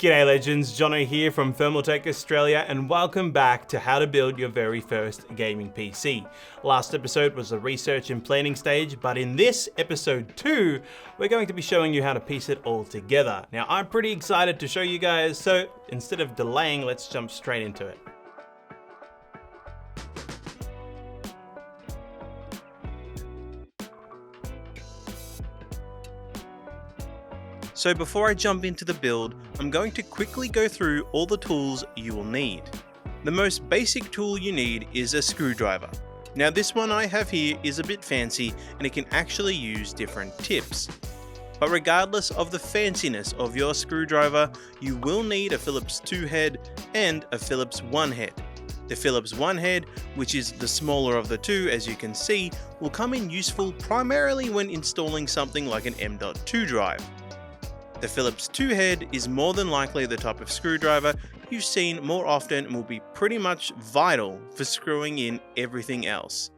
G'day legends, Jono here from Thermaltech Australia and welcome back to how to build your very first gaming PC. Last episode was the research and planning stage, but in this episode 2, we're going to be showing you how to piece it all together. Now I'm pretty excited to show you guys, so instead of delaying, let's jump straight into it. So before I jump into the build, I'm going to quickly go through all the tools you will need. The most basic tool you need is a screwdriver. Now this one I have here is a bit fancy and it can actually use different tips. But regardless of the fanciness of your screwdriver, you will need a Phillips 2 head and a Phillips 1 head. The Phillips 1 head, which is the smaller of the two as you can see, will come in useful primarily when installing something like an M.2 drive. The Phillips 2 head is more than likely the type of screwdriver you've seen more often and will be pretty much vital for screwing in everything else.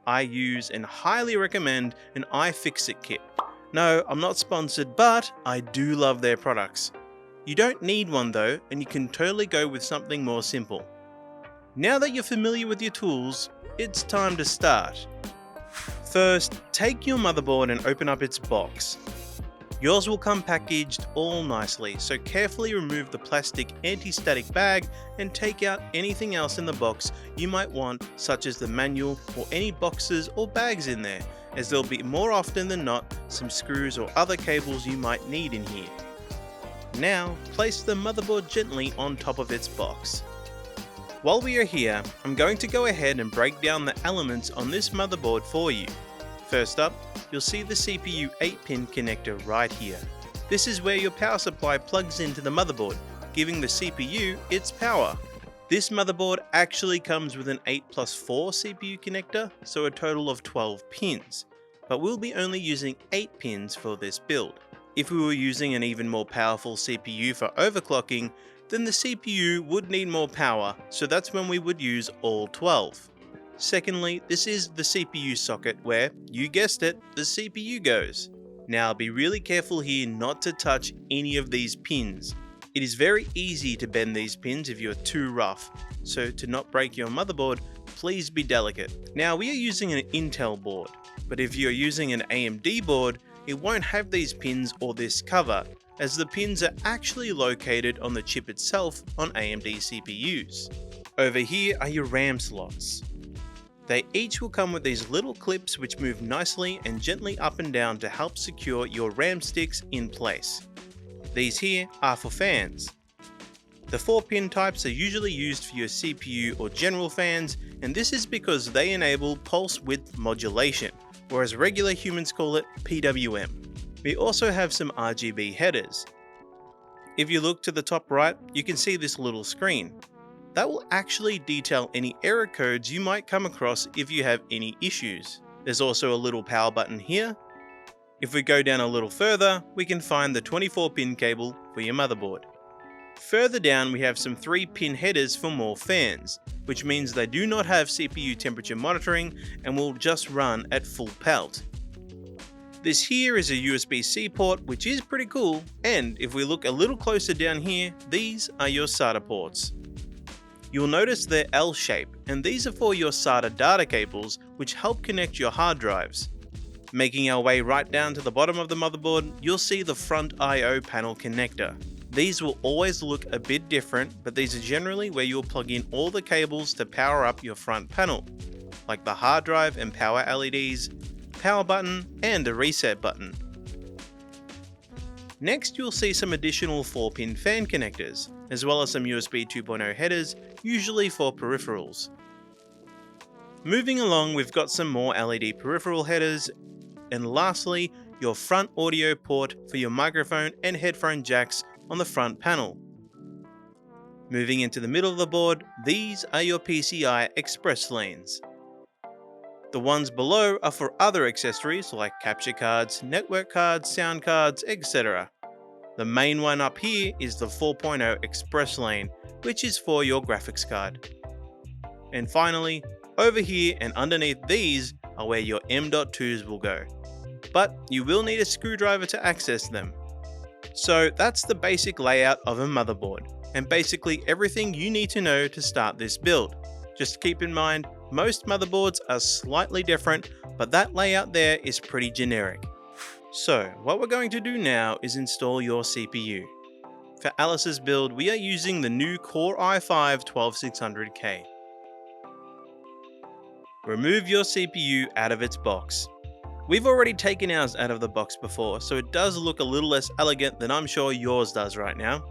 I use and highly recommend an iFixit kit. No, I'm not sponsored, but I do love their products. You don't need one though, and you can totally go with something more simple. Now that you're familiar with your tools, it's time to start. First, take your motherboard and open up its box. Yours will come packaged all nicely, so carefully remove the plastic anti-static bag and take out anything else in the box you might want, such as the manual or any boxes or bags in there, as there'll be more often than not some screws or other cables you might need in here. Now, place the motherboard gently on top of its box. While we are here, I'm going to go ahead and break down the elements on this motherboard for you. First up, you'll see the CPU 8-pin connector right here. This is where your power supply plugs into the motherboard, giving the CPU its power. This motherboard actually comes with an 8+4 CPU connector, so a total of 12 pins, but we'll be only using 8 pins for this build. If we were using an even more powerful CPU for overclocking, then the CPU would need more power, so that's when we would use all 12. Secondly, this is the CPU socket where, you guessed it, the CPU goes. Now be really careful here not to touch any of these pins. It is very easy to bend these pins if you're too rough, so to not break your motherboard, please be delicate. Now we are using an Intel board, but if you're using an AMD board, it won't have these pins or this cover, as the pins are actually located on the chip itself on AMD CPUs. Over here are your RAM slots. They each will come with these little clips which move nicely and gently up and down to help secure your RAM sticks in place. These here are for fans. The 4-pin types are usually used for your CPU or general fans, and this is because they enable pulse width modulation, whereas regular humans call it PWM. We also have some RGB headers. If you look to the top right, you can see this little screen. That will actually detail any error codes you might come across if you have any issues. There's also a little power button here. If we go down a little further, we can find the 24-pin cable for your motherboard. Further down we have some 3-pin headers for more fans, which means they do not have CPU temperature monitoring and will just run at full pelt. This here is a USB-C port, which is pretty cool, and if we look a little closer down here, these are your SATA ports. You'll notice they're L-shaped, and these are for your SATA data cables, which help connect your hard drives. Making our way right down to the bottom of the motherboard, you'll see the front I/O panel connector. These will always look a bit different, but these are generally where you'll plug in all the cables to power up your front panel, like the hard drive and power LEDs, power button, and a reset button. Next, you'll see some additional 4-pin fan connectors, as well as some USB 2.0 headers, usually for peripherals. Moving along, we've got some more LED peripheral headers, and lastly, your front audio port for your microphone and headphone jacks on the front panel. Moving into the middle of the board, these are your PCI Express lanes. The ones below are for other accessories like capture cards, network cards, sound cards, etc. The main one up here is the 4.0 Express lane, which is for your graphics card. And finally, over here and underneath these are where your M.2s will go. But you will need a screwdriver to access them. So that's the basic layout of a motherboard, and basically everything you need to know to start this build. Just keep in mind, most motherboards are slightly different, but that layout there is pretty generic. So what we're going to do now is install your CPU. For Alice's build, we are using the new Core i5-12600K. Remove your CPU out of its box. We've already taken ours out of the box before, so it does look a little less elegant than I'm sure yours does right now.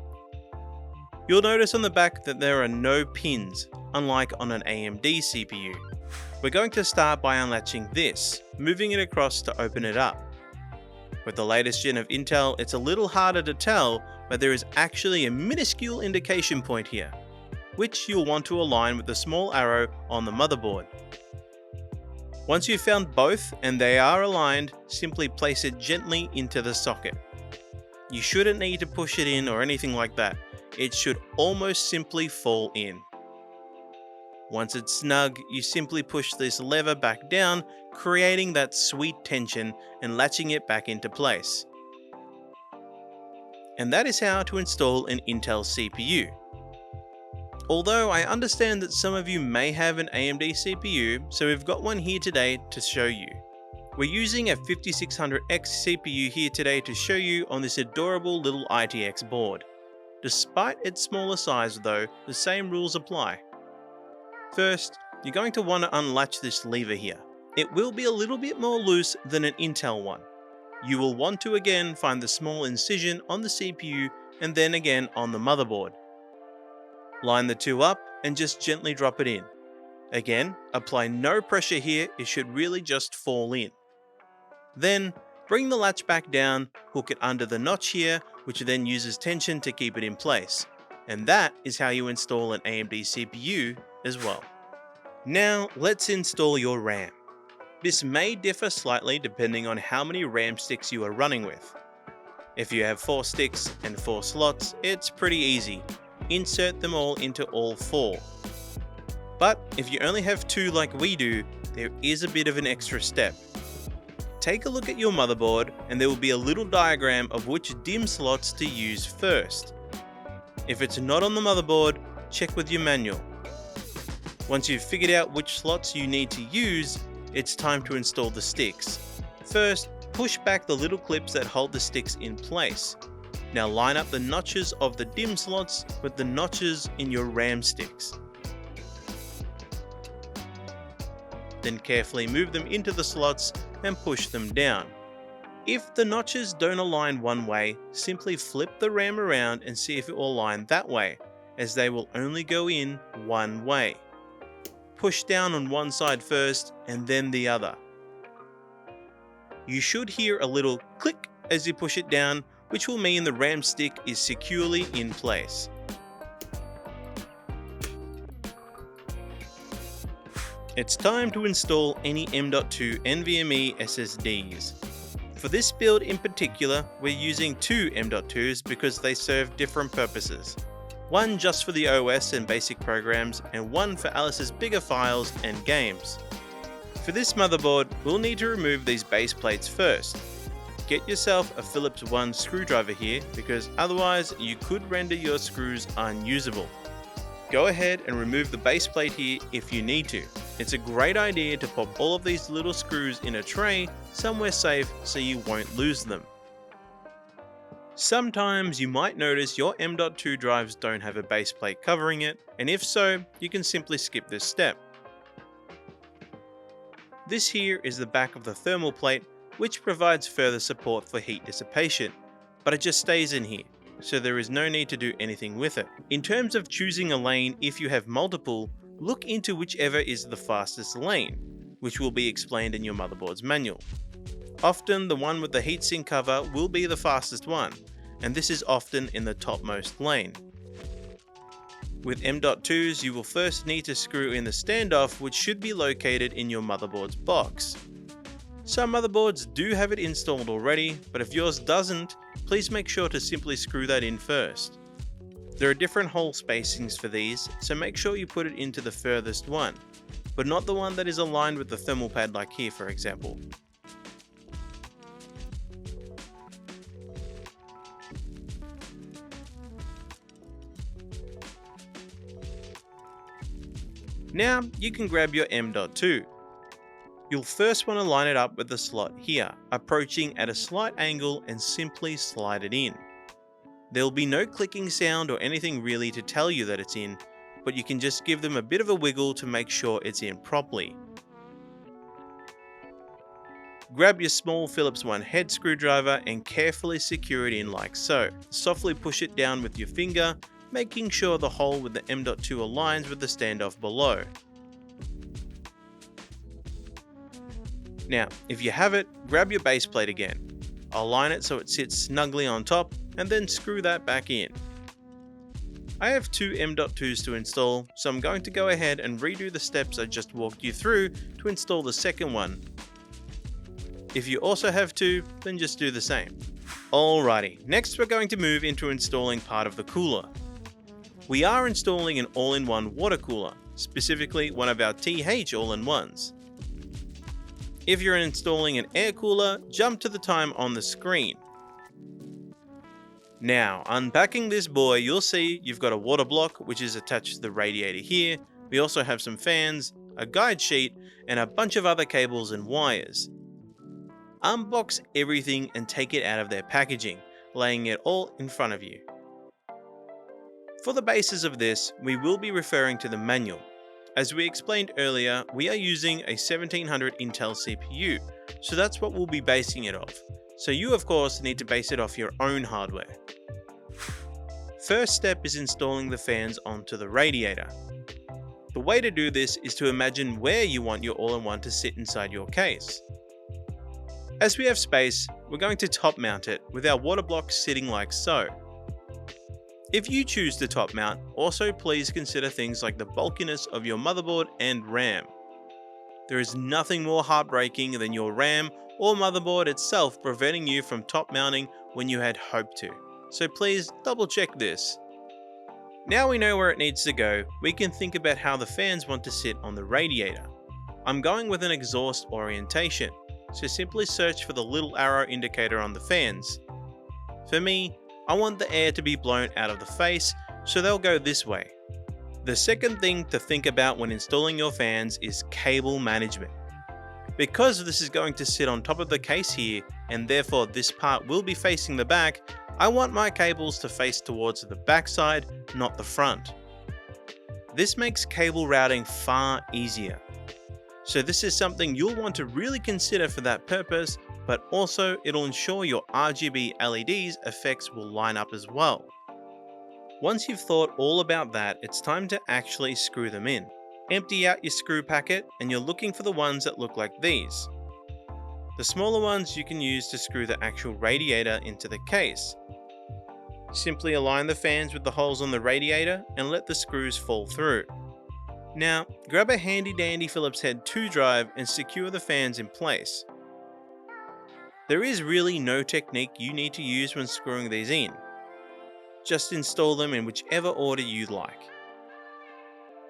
You'll notice on the back that there are no pins, unlike on an AMD CPU. We're going to start by unlatching this, moving it across to open it up. With the latest gen of Intel, it's a little harder to tell, but there is actually a minuscule indication point here, which you'll want to align with the small arrow on the motherboard. Once you've found both and they are aligned, simply place it gently into the socket. You shouldn't need to push it in or anything like that. It should almost simply fall in. Once it's snug, you simply push this lever back down, creating that sweet tension and latching it back into place. And that is how to install an Intel CPU. Although I understand that some of you may have an AMD CPU, so we've got one here today to show you. We're using a 5600X CPU here today to show you on this adorable little ITX board. Despite its smaller size though, the same rules apply. First, you're going to want to unlatch this lever here. It will be a little bit more loose than an Intel one. You will want to again find the small incision on the CPU and then again on the motherboard. Line the two up and just gently drop it in. Again, apply no pressure here, it should really just fall in. Then, bring the latch back down, hook it under the notch here, which then uses tension to keep it in place. And that is how you install an AMD CPU as well. Now, let's install your RAM. This may differ slightly depending on how many RAM sticks you are running with. If you have 4 sticks and 4 slots, it's pretty easy. Insert them all into all 4. But if you only have 2 like we do, there is a bit of an extra step. Take a look at your motherboard and there will be a little diagram of which DIMM slots to use first. If it's not on the motherboard, check with your manual. Once you've figured out which slots you need to use, it's time to install the sticks. First, push back the little clips that hold the sticks in place. Now line up the notches of the DIMM slots with the notches in your RAM sticks. Then carefully move them into the slots and push them down. If the notches don't align one way, simply flip the RAM around and see if it will align that way, as they will only go in one way. Push down on one side first and then the other. You should hear a little click as you push it down, which will mean the RAM stick is securely in place. It's time to install any M.2 NVMe SSDs. For this build in particular, we're using 2 M.2s because they serve different purposes. One just for the OS and basic programs, and one for Alice's bigger files and games. For this motherboard, we'll need to remove these base plates first. Get yourself a Phillips 1 screwdriver here, because otherwise you could render your screws unusable. Go ahead and remove the base plate here if you need to. It's a great idea to pop all of these little screws in a tray somewhere safe so you won't lose them. Sometimes you might notice your M.2 drives don't have a base plate covering it, and if so, you can simply skip this step. This here is the back of the thermal plate, which provides further support for heat dissipation, but it just stays in here, so there is no need to do anything with it. In terms of choosing a lane if you have multiple, look into whichever is the fastest lane, which will be explained in your motherboard's manual. Often the one with the heatsink cover will be the fastest one, and this is often in the topmost lane. With M.2s, you will first need to screw in the standoff, which should be located in your motherboard's box. Some motherboards do have it installed already, but if yours doesn't, please make sure to simply screw that in first. There are different hole spacings for these, so make sure you put it into the furthest one, but not the one that is aligned with the thermal pad like here for example. Now you can grab your M.2. You'll first want to line it up with the slot here, approaching at a slight angle and simply slide it in. There'll be no clicking sound or anything really to tell you that it's in, but you can just give them a bit of a wiggle to make sure it's in properly. Grab your small Phillips 1 head screwdriver and carefully secure it in like so. Softly push it down with your finger, making sure the hole with the M.2 aligns with the standoff below. Now, if you have it, grab your base plate again. Align it so it sits snugly on top and then screw that back in. I have two M.2s to install, so I'm going to go ahead and redo the steps I just walked you through to install the second one. If you also have two, then just do the same. Alrighty, next we're going to move into installing part of the cooler. We are installing an all-in-one water cooler, specifically one of our TH all-in-ones. If you're installing an air cooler, jump to the time on the screen. Now, unpacking this boy, you'll see you've got a water block, which is attached to the radiator here. We also have some fans, a guide sheet, and a bunch of other cables and wires. Unbox everything and take it out of their packaging, laying it all in front of you. For the basis of this, we will be referring to the manual. As we explained earlier, we are using a 1700 Intel CPU, so that's what we'll be basing it off. So you of course need to base it off your own hardware. First step is installing the fans onto the radiator. The way to do this is to imagine where you want your all-in-one to sit inside your case. As we have space, we're going to top mount it with our water block sitting like so. If you choose to top mount, also please consider things like the bulkiness of your motherboard and RAM. There is nothing more heartbreaking than your RAM or motherboard itself preventing you from top mounting when you had hoped to, so please double check this. Now we know where it needs to go, we can think about how the fans want to sit on the radiator. I'm going with an exhaust orientation, so simply search for the little arrow indicator on the fans. For me, I want the air to be blown out of the face, so they'll go this way. The second thing to think about when installing your fans is cable management. Because this is going to sit on top of the case here, and therefore this part will be facing the back, I want my cables to face towards the back side, not the front. This makes cable routing far easier. So this is something you'll want to really consider for that purpose, but also it'll ensure your RGB LEDs effects will line up as well. Once you've thought all about that, it's time to actually screw them in. Empty out your screw packet and you're looking for the ones that look like these. The smaller ones you can use to screw the actual radiator into the case. Simply align the fans with the holes on the radiator and let the screws fall through. Now, grab a handy dandy Phillips head 2 drive and secure the fans in place. There is really no technique you need to use when screwing these in. Just install them in whichever order you like.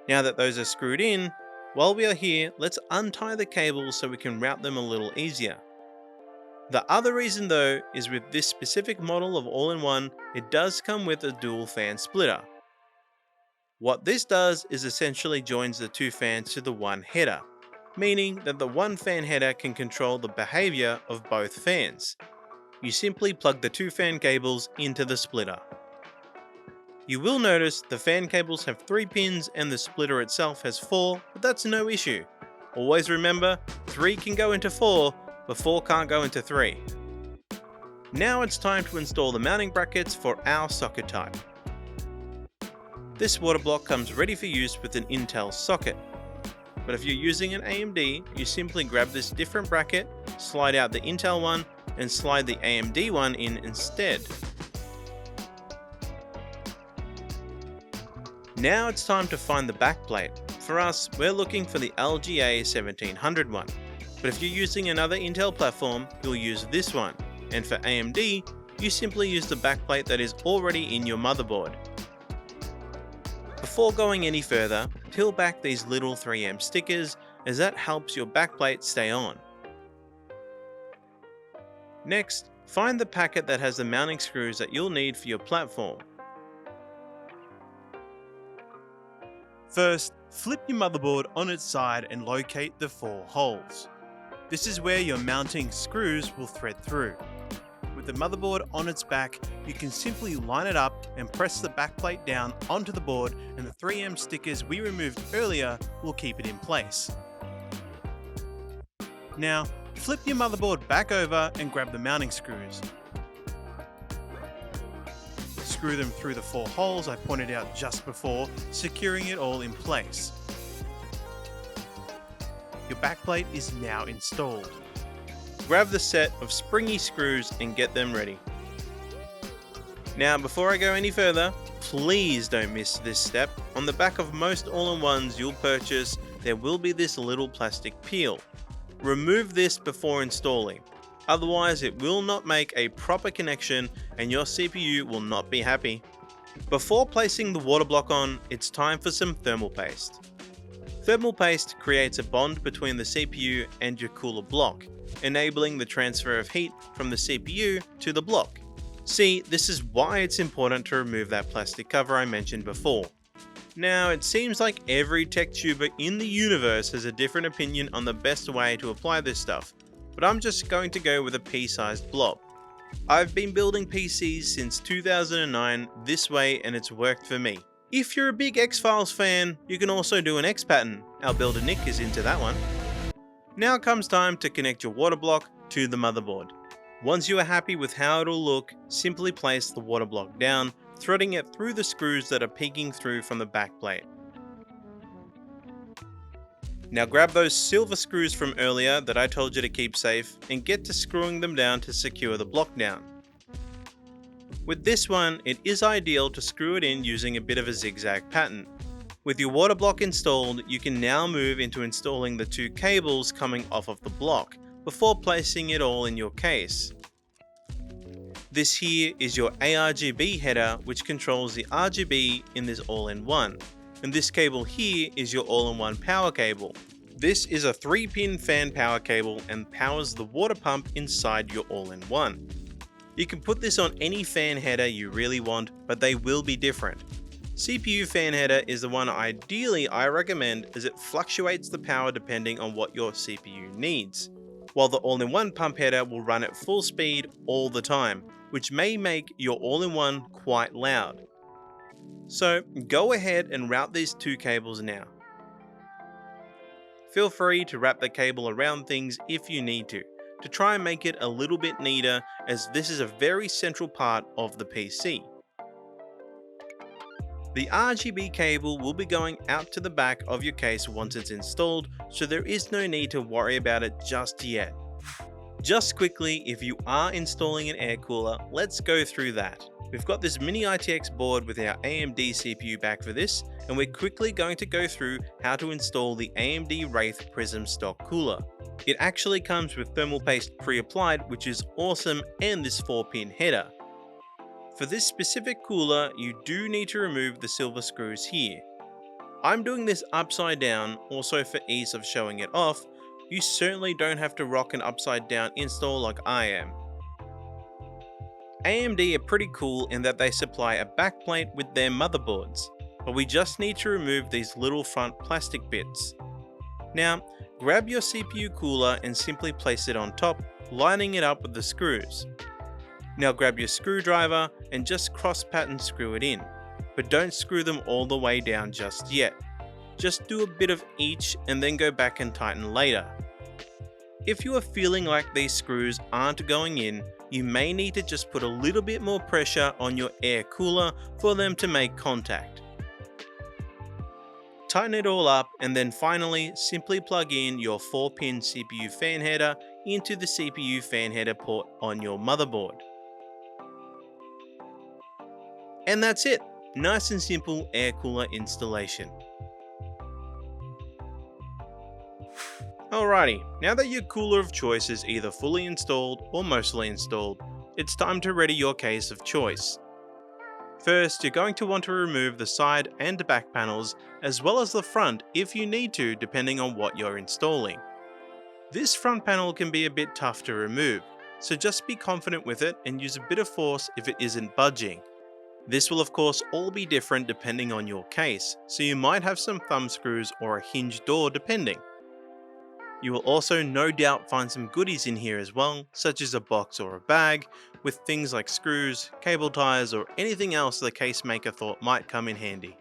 Now that those are screwed in, while we are here, let's untie the cables so we can route them a little easier. The other reason though is with this specific model of all-in-one, it does come with a dual fan splitter. What this does is essentially joins the two fans to the one header, meaning that the one fan header can control the behavior of both fans. You simply plug the two fan cables into the splitter. You will notice the fan cables have 3 pins and the splitter itself has 4, but that's no issue. Always remember, 3 can go into 4, but 4 can't go into 3. Now it's time to install the mounting brackets for our socket type. This water block comes ready for use with an Intel socket. But if you're using an AMD, you simply grab this different bracket, slide out the Intel one, and slide the AMD one in instead. Now it's time to find the backplate. For us, we're looking for the LGA 1700 one. But if you're using another Intel platform, you'll use this one. And for AMD, you simply use the backplate that is already in your motherboard. Before going any further, peel back these little 3M stickers as that helps your backplate stay on. Next, find the packet that has the mounting screws that you'll need for your platform. First, flip your motherboard on its side and locate the 4 holes. This is where your mounting screws will thread through. With the motherboard on its back, you can simply line it up and press the backplate down onto the board, and the 3M stickers we removed earlier will keep it in place. Now, flip your motherboard back over and grab the mounting screws. Screw them through the 4 holes I pointed out just before, securing it all in place. Your backplate is now installed. Grab the set of springy screws and get them ready. Now, before I go any further, please don't miss this step. On the back of most all-in-ones you'll purchase, there will be this little plastic peel. Remove this before installing. Otherwise, it will not make a proper connection and your CPU will not be happy. Before placing the Waterblock on, it's time for some thermal paste. Thermal paste creates a bond between the CPU and your cooler block, enabling the transfer of heat from the CPU to the block. See, this is why it's important to remove that plastic cover I mentioned before. Now, it seems like every tech tuber in the universe has a different opinion on the best way to apply this stuff, but I'm just going to go with a pea-sized blob. I've been building PCs since 2009 this way and it's worked for me. If you're a big X-Files fan, you can also do an X pattern. Our builder Nick is into that one. Now comes time to connect your water block to the motherboard. Once you are happy with how it'll look, simply place the water block down, threading it through the screws that are peeking through from the back plate. Now grab those silver screws from earlier that I told you to keep safe and get to screwing them down to secure the block down. With this one, it is ideal to screw it in using a bit of a zigzag pattern. With your water block installed, you can now move into installing the 2 cables coming off of the block before placing it all in your case. This here is your ARGB header, which controls the RGB in this all-in-one. And this cable here is your all-in-one power cable. This is a 3-pin fan power cable and powers the water pump inside your all-in-one. You can put this on any fan header you really want, but they will be different. CPU fan header is the one ideally I recommend, as it fluctuates the power depending on what your CPU needs, while the all-in-one pump header will run at full speed all the time, which may make your all-in-one quite loud. So go ahead and route these 2 cables now. Feel free to wrap the cable around things if you need to try and make it a little bit neater, as this is a very central part of the PC. The RGB cable will be going out to the back of your case once it's installed, so there is no need to worry about it just yet. Just quickly, if you are installing an air cooler, let's go through that. We've got this mini ITX board with our AMD CPU back for this, and we're quickly going to go through how to install the AMD Wraith Prism stock cooler. It actually comes with thermal paste pre-applied, which is awesome, and this 4-pin header. For this specific cooler, you do need to remove the silver screws here. I'm doing this upside down, also for ease of showing it off. You certainly don't have to rock an upside down install like I am. AMD are pretty cool in that they supply a backplate with their motherboards, but we just need to remove these little front plastic bits. Now, grab your CPU cooler and simply place it on top, lining it up with the screws. Now grab your screwdriver and just cross pattern screw it in, but don't screw them all the way down just yet. Just do a bit of each and then go back and tighten later. If you are feeling like these screws aren't going in, you may need to just put a little bit more pressure on your air cooler for them to make contact. Tighten it all up and then finally simply plug in your 4-pin CPU fan header into the CPU fan header port on your motherboard. And that's it, nice and simple air cooler installation. Alrighty, now that your cooler of choice is either fully installed or mostly installed, it's time to ready your case of choice. First, you're going to want to remove the side and back panels, as well as the front if you need to, depending on what you're installing. This front panel can be a bit tough to remove, so just be confident with it and use a bit of force if it isn't budging. This will of course all be different depending on your case, so you might have some thumb screws or a hinged door depending. You will also no doubt find some goodies in here as well, such as a box or a bag, with things like screws, cable ties, or anything else the case maker thought might come in handy.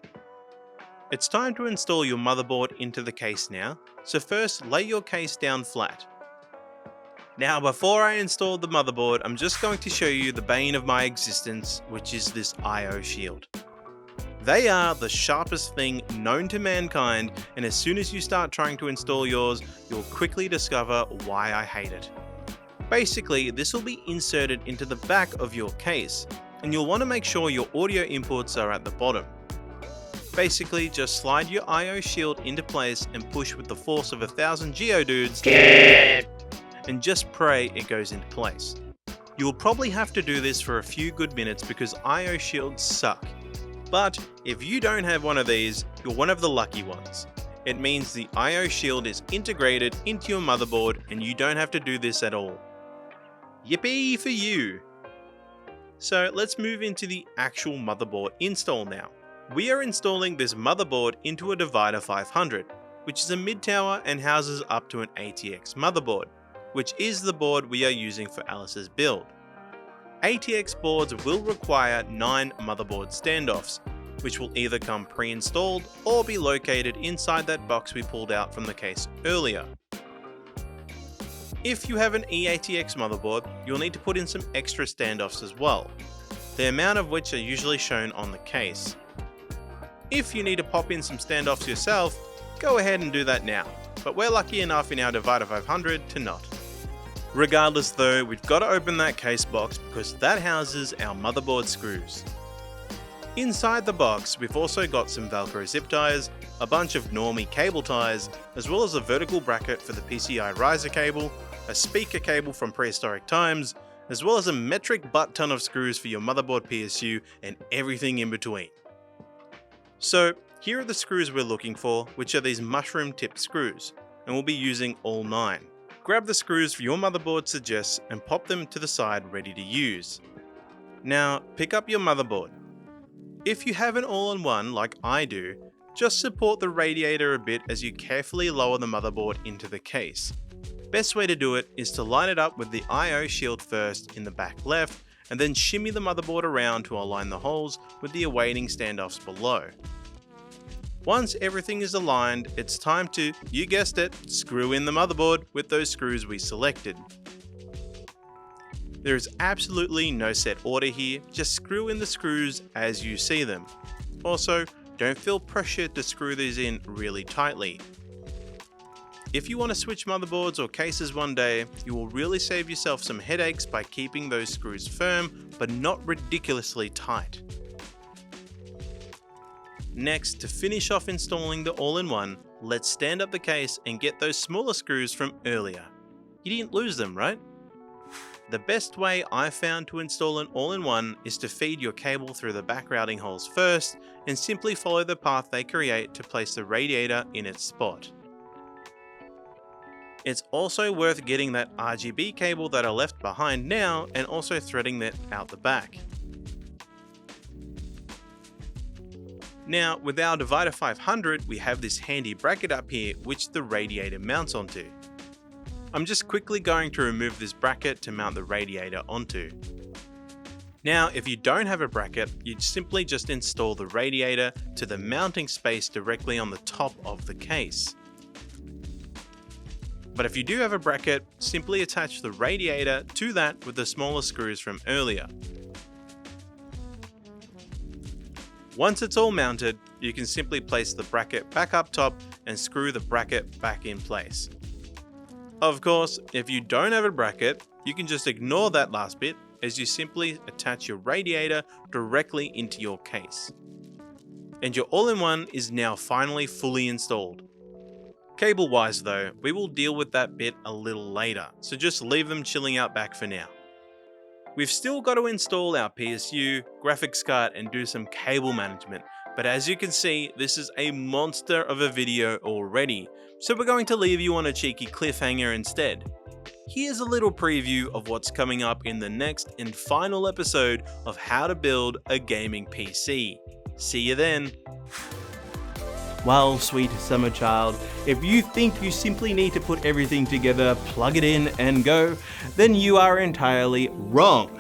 It's time to install your motherboard into the case now, so first lay your case down flat. Now before I install the motherboard, I'm just going to show you the bane of my existence, which is this AIO shield. They are the sharpest thing known to mankind, and as soon as you start trying to install yours, you'll quickly discover why I hate it. Basically, this will be inserted into the back of your case, and you'll want to make sure your audio inputs are at the bottom. Basically, just slide your AIO shield into place and push with the force of 1,000 Geodudes, and just pray it goes into place. You will probably have to do this for a few good minutes because AIO shields suck. But if you don't have one of these, you're one of the lucky ones. It means the AIO shield is integrated into your motherboard and you don't have to do this at all. Yippee for you! So let's move into the actual motherboard install now. We are installing this motherboard into a Divider 500, which is a mid-tower and houses up to an ATX motherboard, which is the board we are using for Alice's build. ATX boards will require 9 motherboard standoffs, which will either come pre-installed or be located inside that box we pulled out from the case earlier. If you have an eATX motherboard, you'll need to put in some extra standoffs as well, the amount of which are usually shown on the case. If you need to pop in some standoffs yourself, go ahead and do that now, but we're lucky enough in our Divider 500 to not. Regardless though, we've got to open that case box because that houses our motherboard screws. Inside the box, we've also got some Velcro zip ties, a bunch of normie cable ties, as well as a vertical bracket for the PCI riser cable, a speaker cable from prehistoric times, as well as a metric butt ton of screws for your motherboard PSU and everything in between. So here are the screws we're looking for, which are these mushroom tipped screws, and we'll be using all 9. Grab the screws your motherboard suggests and pop them to the side ready to use. Now pick up your motherboard. If you have an all-in-one like I do, just support the radiator a bit as you carefully lower the motherboard into the case. Best way to do it is to line it up with the AIO shield first in the back left, and then shimmy the motherboard around to align the holes with the awaiting standoffs below. Once everything is aligned, it's time to, you guessed it, screw in the motherboard with those screws we selected. There is absolutely no set order here, just screw in the screws as you see them. Also, don't feel pressure to screw these in really tightly. If you want to switch motherboards or cases one day, you will really save yourself some headaches by keeping those screws firm, but not ridiculously tight. Next, to finish off installing the all-in-one, let's stand up the case and get those smaller screws from earlier. You didn't lose them, right? The best way I've found to install an all-in-one is to feed your cable through the back routing holes first and simply follow the path they create to place the radiator in its spot. It's also worth getting that RGB cable that are left behind now and also threading that out the back. Now, with our Divider 500, we have this handy bracket up here which the radiator mounts onto. I'm just quickly going to remove this bracket to mount the radiator onto. Now, if you don't have a bracket, you'd simply just install the radiator to the mounting space directly on the top of the case. But if you do have a bracket, simply attach the radiator to that with the smaller screws from earlier. Once it's all mounted, you can simply place the bracket back up top and screw the bracket back in place. Of course, if you don't have a bracket, you can just ignore that last bit as you simply attach your radiator directly into your case. And your all-in-one is now finally fully installed. Cable wise though, we will deal with that bit a little later, so just leave them chilling out back for now. We've still got to install our PSU, graphics card and do some cable management, but as you can see, this is a monster of a video already, so we're going to leave you on a cheeky cliffhanger instead. here's a little preview of what's coming up in the next and final episode of how to build a gaming PC. See you then. Well, sweet summer child, if you think you simply need to put everything together, plug it in and go, then you are entirely wrong.